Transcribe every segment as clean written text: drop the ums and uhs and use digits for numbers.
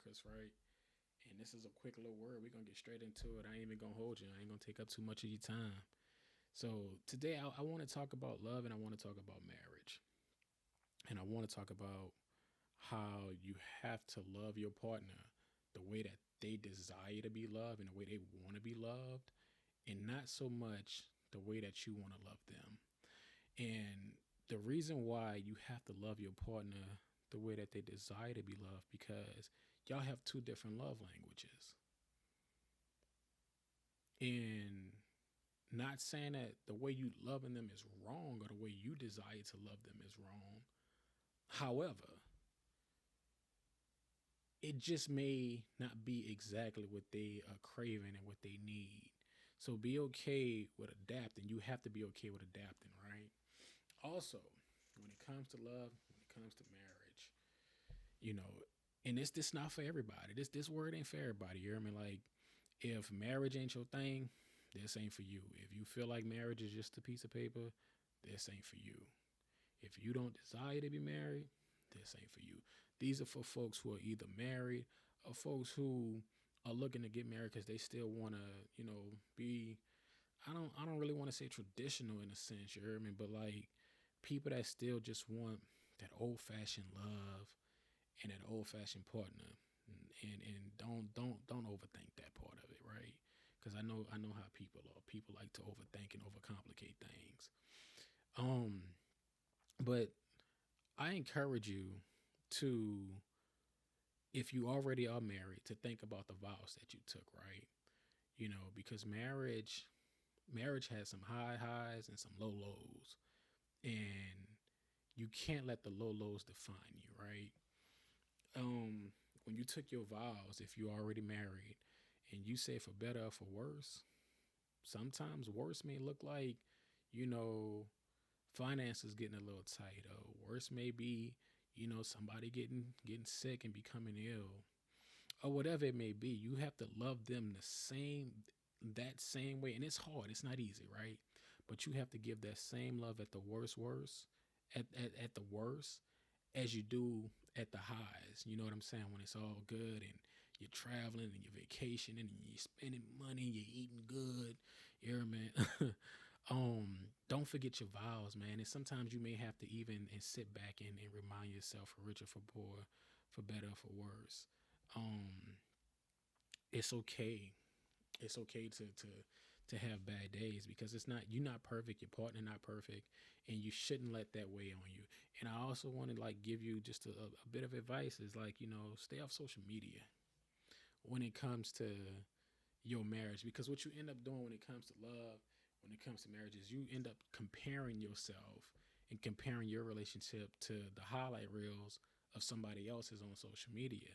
Marcus, right? And this is a quick little word. We're gonna get straight into it. I ain't even gonna hold you. I ain't gonna take up too much of your time. So today I want to talk about love and I want to talk about marriage. And I want to talk about how you have to love your partner the way that they desire to be loved and the way they want to be loved, and not so much the way that you want to love them. And the reason why you have to love your partner the way that they desire to be loved, because y'all have two different love languages. And not saying that the way you loving them is wrong or the way you desire to love them is wrong. However, it just may not be exactly what they are craving and what they need. So be okay with adapting. You have to be okay with adapting, right? Also, when it comes to love, when it comes to marriage, you know, and this not for everybody. This word ain't for everybody. You hear me? Like, if marriage ain't your thing, this ain't for you. If you feel like marriage is just a piece of paper, this ain't for you. If you don't desire to be married, this ain't for you. These are for folks who are either married or folks who are looking to get married because they still want to, be. I don't really want to say traditional in a sense. You hear me? But like people that still just want that old fashioned love and that old fashioned partner, and don't overthink that part of it, right? Because I know how people are. People like to overthink and overcomplicate things. Um, but I encourage you to, if you already are married, to think about the vows that you took, right? Because marriage has some high highs and some low lows, and you can't let the low lows define you, right? When you took your vows, if you're already married, and you say for better or for worse, sometimes worse may look like, you know, finances getting a little tight, or worse may be, somebody getting sick and becoming ill, or whatever it may be. You have to love them that same way, and it's hard. It's not easy, right? But you have to give that same love at the worst, at the worst, as you do at the highs. You know what I'm saying? When it's all good and you're traveling and you're vacationing and you're spending money, you're eating good. You hear me? Don't forget your vows, man. And sometimes you may have to even and sit back and remind yourself, for richer, for poor, for better, for worse. Um, it's okay. It's okay to have bad days, because it's not, you're not perfect, your partner not perfect, and you shouldn't let that weigh on you. And I also want to like give you just a bit of advice, is like, stay off social media when it comes to your marriage, because what you end up doing when it comes to love, when it comes to marriage, is you end up comparing yourself and comparing your relationship to the highlight reels of somebody else's on social media.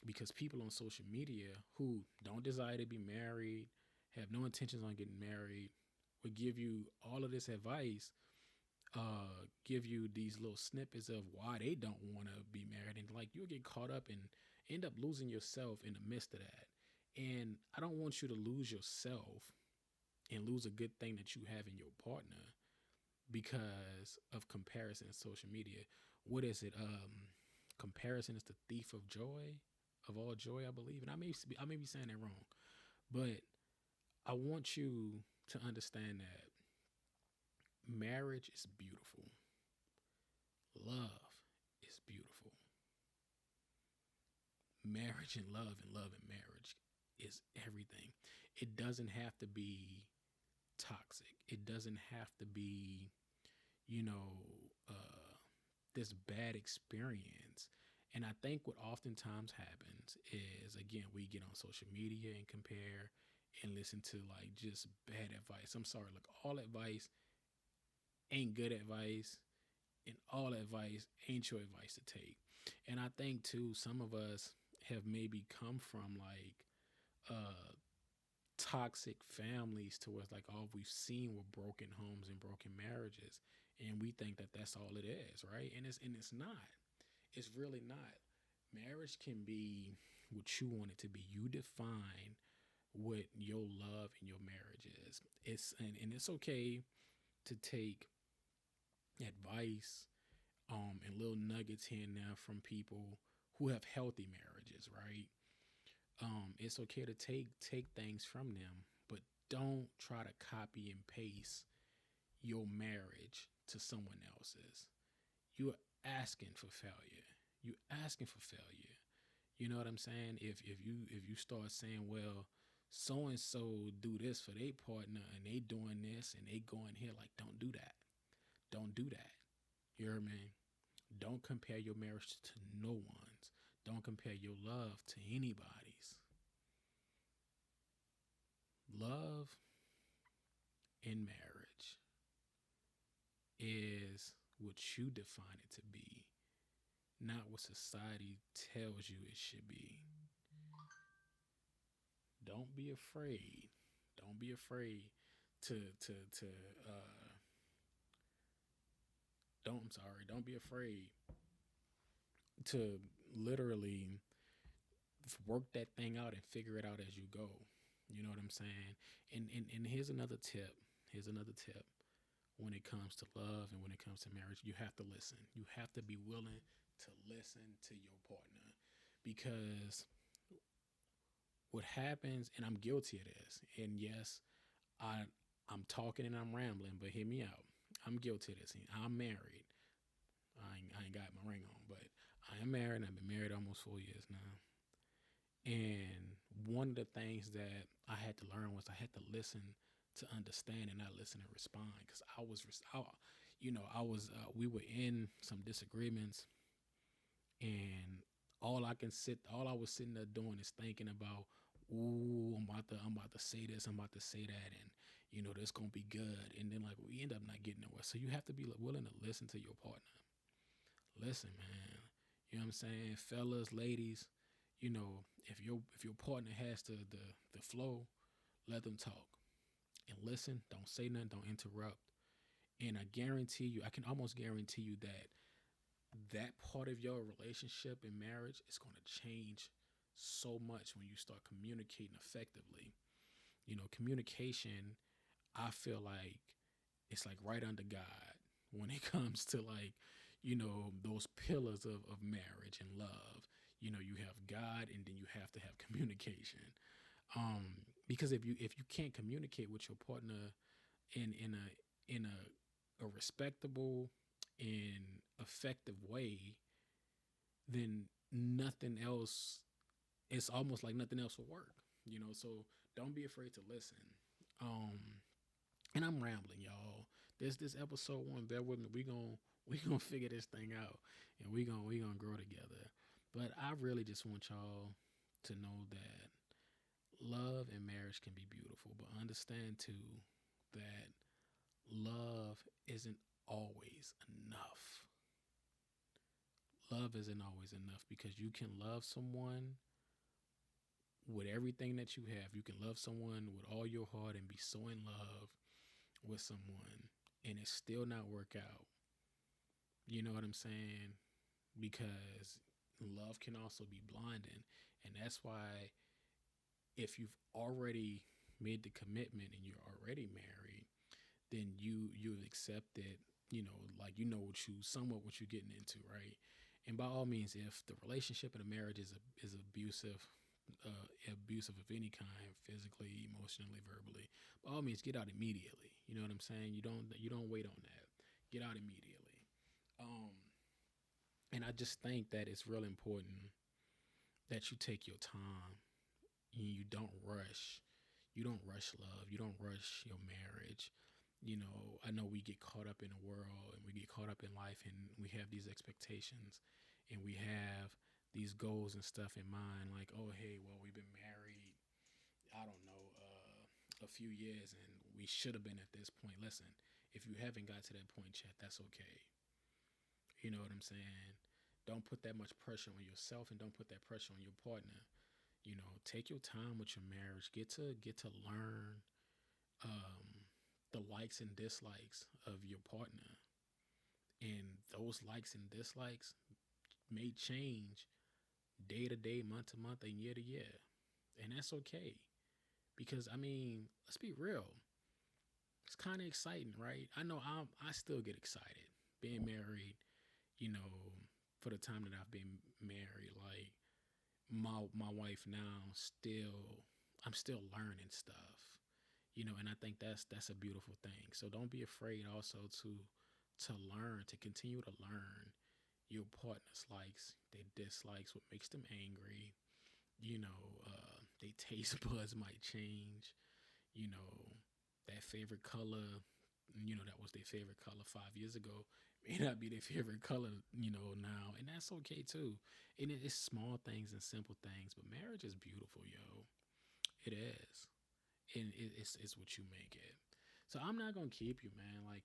Because people on social media who don't desire to be married, have no intentions on getting married, would give you all of this advice, give you these little snippets of why they don't want to be married, and like you'll get caught up and end up losing yourself in the midst of that. And I don't want you to lose yourself and lose a good thing that you have in your partner because of comparison in social media. What is it? Comparison is the thief of joy, of all joy, I believe. And I may be saying that wrong, but I want you to understand that marriage is beautiful. Love is beautiful. Marriage and love and marriage is everything. It doesn't have to be toxic. It doesn't have to be, you know, this bad experience. And I think what oftentimes happens is, again, we get on social media and compare and listen to like just bad advice. I'm sorry, look, all advice ain't good advice, and all advice ain't your advice to take. And I think too, some of us have maybe come from like uh toxic families to where it's like all we've seen were broken homes and broken marriages, and we think that that's all it is, right? And it's not. It's really not. Marriage can be what you want it to be. You define what your love and your marriage is. And it's okay to take advice and little nuggets here and there from people who have healthy marriages, right? It's okay to take things from them, but don't try to copy and paste your marriage to someone else's. You're asking for failure. You asking for failure. You know what I'm saying? If you start saying, well, so and so do this for their partner and they doing this and they going here, like don't do that. Don't do that. You hear me? Don't compare your marriage to no one's. Don't compare your love to anybody's. Love in marriage is what you define it to be, not what society tells you it should be. Don't be afraid. Don't be afraid to to uh don't I'm sorry, don't be afraid to literally work that thing out and figure it out as you go. You know what I'm saying? And here's another tip. Here's another tip. When it comes to love and when it comes to marriage, you have to listen. You have to be willing to listen to your partner because what happens, and I'm guilty of this, and yes, I I'm talking and I'm rambling, but hear me out. I'm guilty of this. I'm married. I ain't got my ring on, but I am married. And I've been married almost 4 years now. And one of the things that I had to learn was I had to listen to understand and not listen and respond because I was, we were in some disagreements, and all I was sitting there doing is thinking about, ooh, I'm about to say this, I'm about to say that, and this gonna be good, and then like we end up not getting nowhere. So you have to be willing to listen to your partner. Listen, man. You know what I'm saying, fellas, ladies. If your partner has the flow, let them talk and listen. Don't say nothing. Don't interrupt. And I can almost guarantee you that part of your relationship and marriage is going to change so much when you start communicating effectively. Communication, I feel like it's like right under God when it comes to like, those pillars of marriage and love. You have God and then you have to have communication. Because if you can't communicate with your partner in a respectable and effective way, then nothing else, it's almost like nothing else will work. So don't be afraid to listen. Um and I'm rambling, y'all. This episode 1, bear with me. We gonna figure this thing out, and we gonna grow together. But I really just want y'all to know that love and marriage can be beautiful, but understand too that love isn't always enough. Love isn't always enough because you can love someone with everything that you have. You can love someone with all your heart and be so in love with someone and it still not work out. You know what I'm saying? Because love can also be blinding. And that's why if you've already made the commitment and you're already married, then you've accepted, like what you're getting into, right? And by all means, if the relationship and the marriage is abusive of any kind, physically, emotionally, verbally, by all means, get out immediately. You know what I'm saying? You don't wait on that. Get out immediately. Um, and I just think that it's real important that you take your time. You don't rush. You don't rush love. You don't rush your marriage. I know we get caught up in the world and we get caught up in life and we have these expectations and we have these goals and stuff in mind. Like, oh, hey, well, we've been married, I don't know, a few years and we should have been at this point. Listen, if you haven't got to that point yet, that's okay. You know what I'm saying? Don't put that much pressure on yourself and don't put that pressure on your partner. Take your time with your marriage. Get to learn the likes and dislikes of your partner. And those likes and dislikes may change day to day, month to month, and year to year. And that's okay. Because I mean, let's be real. It's kind of exciting, right? I know I still get excited being married, you know, for the time that I've been married. Like my wife now still, I'm still learning stuff, and I think that's a beautiful thing. So don't be afraid also to learn, to continue to learn your partner's likes, their dislikes, what makes them angry. Their taste buds might change. You know, that favorite color, that was their favorite color 5 years ago, may not be their favorite color, now. And that's okay too. And it's small things and simple things, but marriage is beautiful, yo. It is. And it's what you make it. So I'm not gonna keep you, man. Like,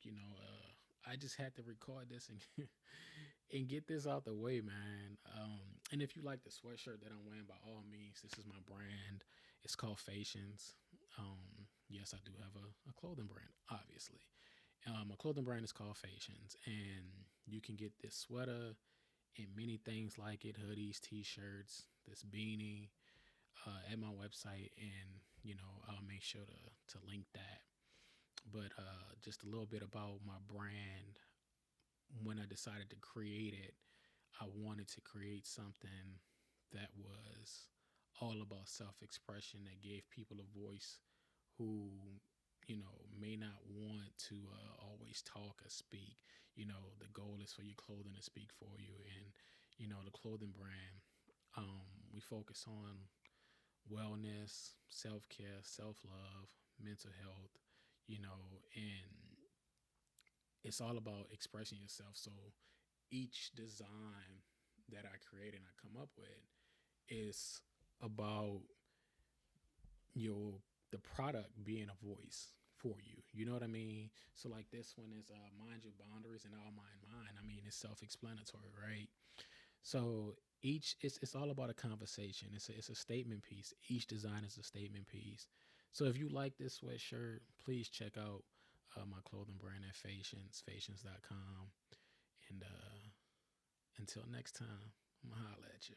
I just had to record this and and get this out the way, man. And if you like the sweatshirt that I'm wearing, by all means, this is my brand. It's called Fations. Yes, I do have a clothing brand, obviously. My clothing brand is called Fations, and you can get this sweater and many things like it, hoodies, t-shirts, this beanie, at my website, and I'll make sure to link that. But just a little bit about my brand. When I decided to create it, I wanted to create something that was all about self expression, that gave people a voice who, may not want to always talk or speak. The goal is for your clothing to speak for you. And, the clothing brand, we focus on wellness, self care, self love, mental health, and it's all about expressing yourself. So each design that I create and I come up with is about your the product being a voice for you. You know what I mean? So like this one is mind your boundaries and all mind mine. I mean, it's self-explanatory, right? So it's all about a conversation. It's a statement piece. Each design is a statement piece. So if you like this sweatshirt, please check out my clothing brand at Fations.com. And until next time, I'm gonna holla at you.